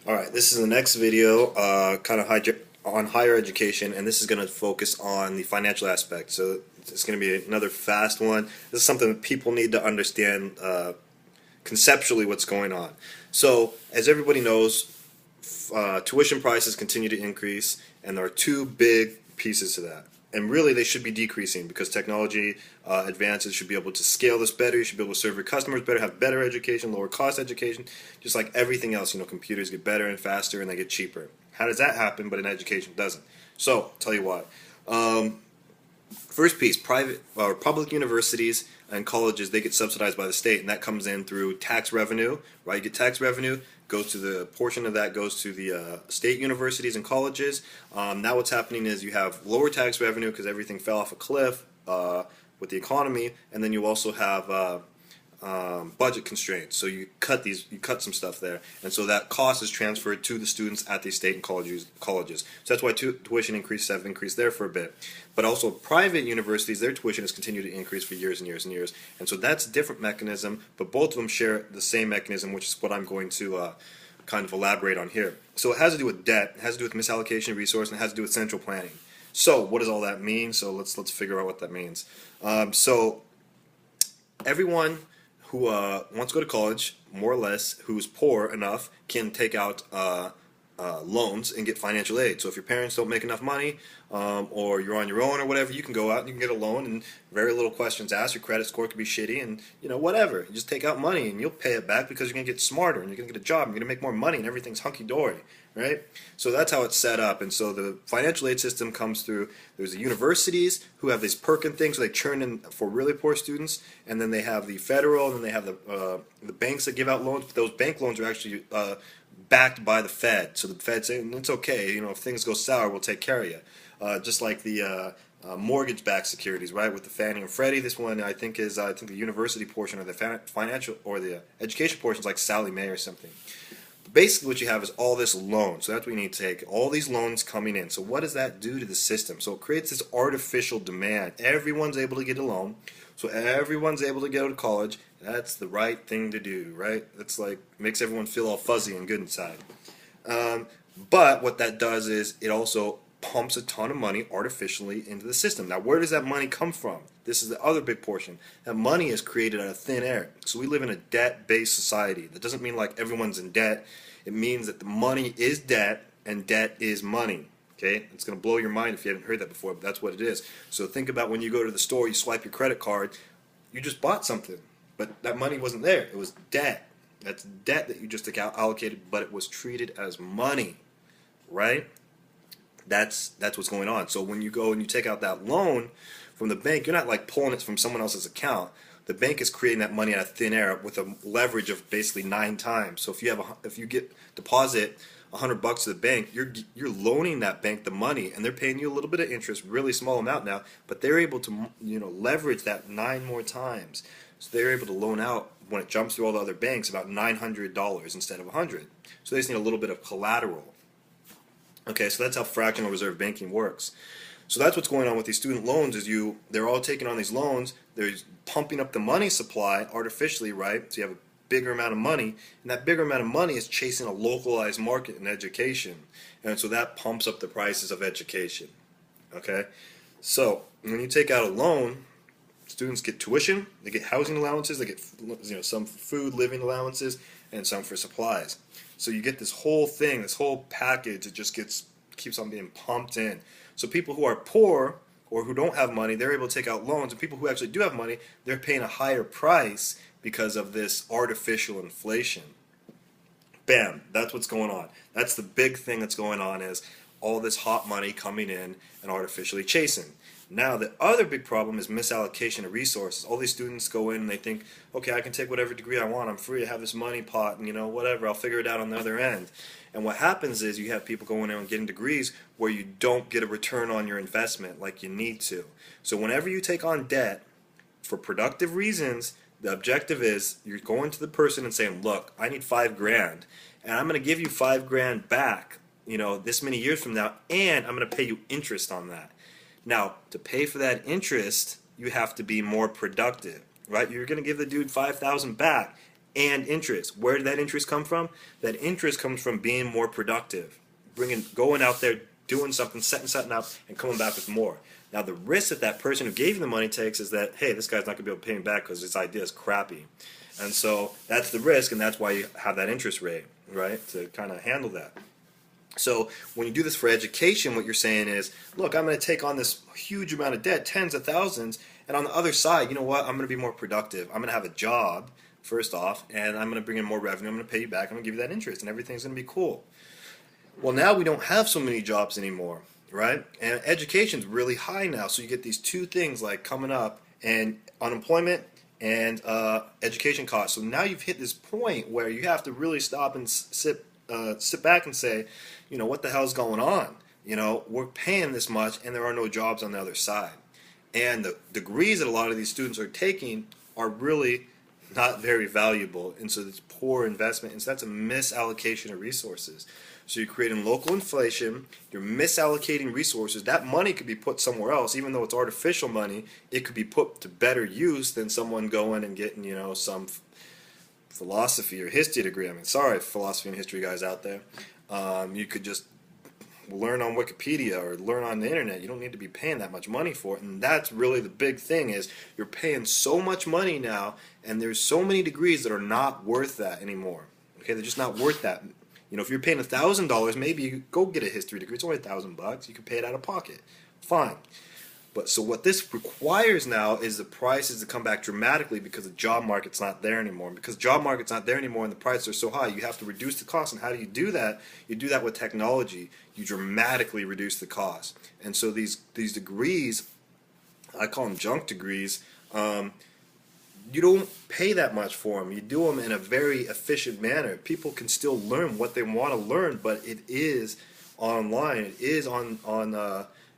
Alright, this is the next video on higher education, and this is going to focus on the financial aspect. So it's going to be another fast one. This is something that people need to understand conceptually what's going on. So, as everybody knows, tuition prices continue to increase, and there are two big pieces to that. And really, they should be decreasing because technology advances should be able to scale this better. You should be able to serve your customers better, have better education, lower cost education, just like everything else. You know, computers get better and faster, and they get cheaper. How does that happen? But in education, it doesn't. So, I'll tell you why. First piece, private or public universities and colleges, they get subsidized by the state, and that comes in through tax revenue, right? You get tax revenue, goes to the portion of that goes to the state universities and colleges. Now what's happening is you have lower tax revenue because everything fell off a cliff with the economy, and then you also have budget constraints. So you cut some stuff there, and so that cost is transferred to the students at these state and colleges. So that's why tuition increases have increased there for a bit. But also private universities, their tuition has continued to increase for years and years and years, and so that's a different mechanism. But both of them share the same mechanism, which is what I'm going to kind of elaborate on here. So it has to do with debt, it has to do with misallocation of resource, and it has to do with central planning. So what does all that mean? So let's figure out what that means. So everyone who wants to go to college, more or less, who's poor enough, can take out loans and get financial aid. So if your parents don't make enough money, or you're on your own or whatever, you can go out and you can get a loan, and very little questions asked. Your credit score could be shitty, and whatever. You just take out money and you'll pay it back because you're gonna get smarter and you're gonna get a job and you're gonna make more money and everything's hunky dory, right? So that's how it's set up. And so the financial aid system comes through. There's the universities who have these Perkin things, so they churn in for really poor students, and then they have the federal, and then they have the banks that give out loans. But those bank loans are actually backed by the Fed. So the Fed saying it's okay, if things go sour, we'll take care of you. Just like the mortgage-backed securities, right? With the Fannie and Freddie, this one I think is the university portion, or the financial or the education portion is like Sally Mae or something. But basically, what you have is all this loan. So that's what you need to take. All these loans coming in. So what does that do to the system? So it creates this artificial demand. Everyone's able to get a loan. So everyone's able to go to college. That's the right thing to do, right? It's like makes everyone feel all fuzzy and good inside. But what that does is it also pumps a ton of money artificially into the system. Now, where does that money come from? This is the other big portion. That money is created out of thin air. So we live in a debt-based society. That doesn't mean like everyone's in debt. It means that the money is debt and debt is money. Okay? It's going to blow your mind if you haven't heard that before, but that's what it is. So think about when you go to the store, you swipe your credit card, you just bought something, but that money wasn't there. It was debt. That's debt that you just allocated, but it was treated as money, right? That's what's going on. So when you go and you take out that loan from the bank, you're not like pulling it from someone else's account. The bank is creating that money out of thin air with a leverage of basically 9 times. So if you deposit $100 to the bank, you're loaning that bank the money, and they're paying you a little bit of interest, really small amount now, but they're able to leverage that 9 more times. So they're able to loan out, when it jumps through all the other banks, about $900 instead of $100. So they just need a little bit of collateral. Okay, so that's how fractional reserve banking works. So that's what's going on with these student loans is they're all taking on these loans, they're pumping up the money supply artificially, right? So you have a bigger amount of money, and that bigger amount of money is chasing a localized market in education. And so that pumps up the prices of education. Okay? So when you take out a loan, students get tuition, they get housing allowances, they get some for food, living allowances, and some for supplies. So you get this whole thing, this whole package. It just keeps on being pumped in. So people who are poor or who don't have money, they're able to take out loans, and people who actually do have money, they're paying a higher price because of this artificial inflation. Bam, that's what's going on. That's the big thing that's going on, is all this hot money coming in and artificially chasing. Now, the other big problem is misallocation of resources. All these students go in and they think, okay, I can take whatever degree I want. I'm free. I have this money pot, and whatever. I'll figure it out on the other end. And what happens is you have people going in and getting degrees where you don't get a return on your investment like you need to. So whenever you take on debt for productive reasons, the objective is you're going to the person and saying, look, I need $5,000, and I'm going to give you $5,000 back, this many years from now, and I'm going to pay you interest on that. Now, to pay for that interest, you have to be more productive, right? You're going to give the dude $5,000 back, and interest. Where did that interest come from? That interest comes from being more productive, going out there, doing something, setting something up, and coming back with more. Now the risk that that person who gave you the money takes is that, hey, this guy's not going to be able to pay me back because his idea is crappy. And so that's the risk, and that's why you have that interest rate, right, to kind of handle that. So when you do this for education, what you're saying is, look, I'm going to take on this huge amount of debt, tens of thousands, and on the other side, you know what, I'm going to be more productive. I'm going to have a job, first off, and I'm going to bring in more revenue. I'm going to pay you back. I'm going to give you that interest, and everything's going to be cool. Well, now we don't have so many jobs anymore, right? And education's really high now, so you get these two things like coming up, and unemployment and education costs. So now you've hit this point where you have to really stop and sit back and say, you know, what the hell's going on? You know, we're paying this much and there are no jobs on the other side. And the degrees that a lot of these students are taking are really not very valuable, and so it's poor investment, and so that's a misallocation of resources. So you're creating local inflation, you're misallocating resources. That money could be put somewhere else, even though it's artificial money. It could be put to better use than someone going and getting, you know, some philosophy or history degree. I mean, sorry, philosophy and history guys out there. You could just learn on Wikipedia or learn on the internet. You don't need to be paying that much money for it. And that's really the big thing, is you're paying so much money now, and there's so many degrees that are not worth that anymore. Okay, they're just not worth that. You know, if you're paying $1,000, maybe you could go get a history degree. It's only $1,000. You can pay it out of pocket. Fine. But so what this requires now is the prices to come back dramatically, because the job market's not there anymore. And because the job market's not there anymore and the prices are so high, you have to reduce the cost. And how do you do that? You do that with technology. You dramatically reduce the cost. And so these degrees, I call them junk degrees, you don't pay that much for them. You do them in a very efficient manner. People can still learn what they want to learn, but it is online. It is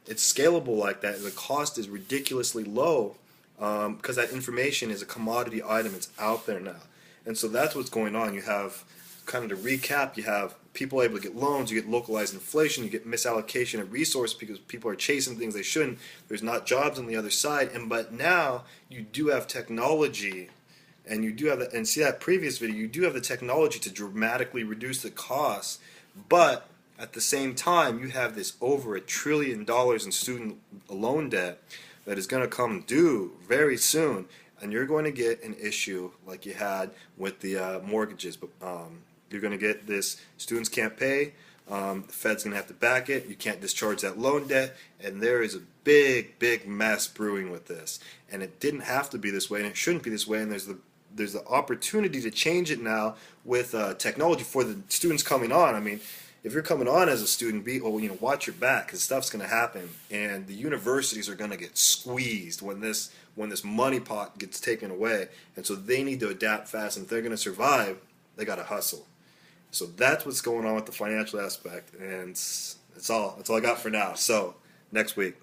it's scalable like that. The cost is ridiculously low because that information is a commodity item. It's out there now. And so that's what's going on. You have, kind of to recap, you have people able to get loans, you get localized inflation, you get misallocation of resources because people are chasing things they shouldn't. There's not jobs on the other side. But now you do have technology, and you do have and see that previous video, you do have the technology to dramatically reduce the costs, but at the same time, you have this over $1 trillion in student loan debt that is going to come due very soon, and you're going to get an issue like you had with the mortgages. But you're going to get this: students can't pay, the Fed's going to have to back it, you can't discharge that loan debt, and there is a big mess brewing with this. And it didn't have to be this way, and it shouldn't be this way, and there's the opportunity to change it now with technology for the students coming on. I mean, if you're coming on as a student, watch your back, because stuff's going to happen, and the universities are going to get squeezed when this money pot gets taken away, and so they need to adapt fast, and if they're going to survive, they got to hustle. So that's what's going on with the financial aspect, and that's all I got for now. So next week.